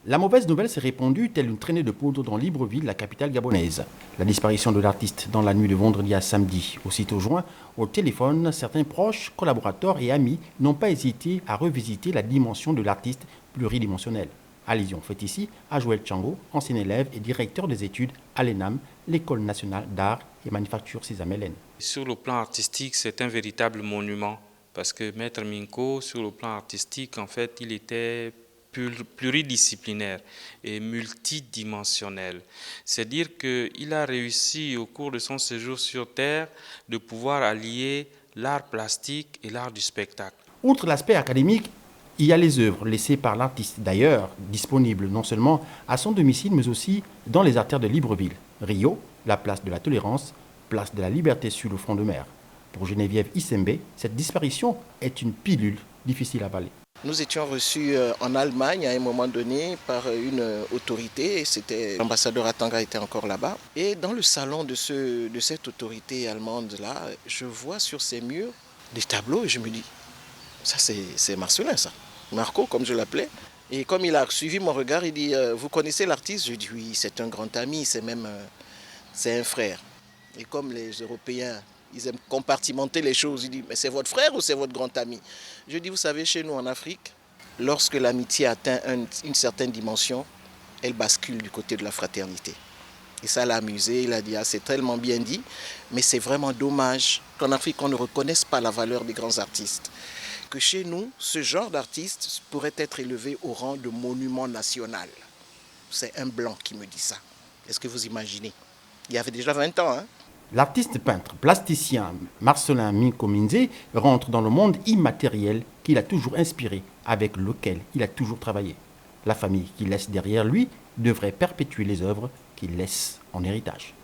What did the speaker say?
La mauvaise nouvelle s'est répandue telle une traînée de poudre dans Libreville, la capitale gabonaise. La disparition de l'artiste dans la nuit de vendredi à samedi. Aussitôt joints au téléphone, certains proches, collaborateurs et amis n'ont pas hésité à revisiter la dimension de l'artiste pluridimensionnel. Allusion faite ici à Joël Tchango, ancien élève et directeur des études à l'ENAM, l'École nationale d'art et manufacture César-Mélène. Sur le plan artistique, c'est un véritable monument parce que Maître Minko, sur le plan artistique, en fait, il était pluridisciplinaire et multidimensionnel. C'est-à-dire qu'il a réussi au cours de son séjour sur Terre de pouvoir allier l'art plastique et l'art du spectacle. Outre l'aspect académique, il y a les œuvres laissées par l'artiste, d'ailleurs disponibles non seulement à son domicile, mais aussi dans les artères de Libreville. Rio, la place de la tolérance, place de la liberté sur le front de mer. Pour Geneviève Issembe, cette disparition est une pilule difficile à avaler. Nous étions reçus en Allemagne à un moment donné par une autorité, c'était l'ambassadeur Atanga était encore là-bas. Et dans le salon de cette autorité allemande-là, je vois sur ces murs des tableaux et je me dis, ça c'est Marcelin ça, Marco comme je l'appelais. Et comme il a suivi mon regard, il dit, vous connaissez l'artiste? Je dis oui, c'est un grand ami, c'est un frère. Et comme les Européens, ils aiment compartimenter les choses. Ils disent, mais c'est votre frère ou c'est votre grand ami? Je dis, vous savez, chez nous en Afrique, lorsque l'amitié atteint une certaine dimension, elle bascule du côté de la fraternité. Et ça l'a amusé, il a dit, ah, c'est tellement bien dit, mais c'est vraiment dommage qu'en Afrique, on ne reconnaisse pas la valeur des grands artistes. Que chez nous, ce genre d'artiste pourrait être élevé au rang de monument national. C'est un blanc qui me dit ça. Est-ce que vous imaginez? Il y avait déjà 20 ans, hein? L'artiste peintre plasticien Marcelin Minko Minze rentre dans le monde immatériel qu'il a toujours inspiré, avec lequel il a toujours travaillé. La famille qu'il laisse derrière lui devrait perpétuer les œuvres qu'il laisse en héritage.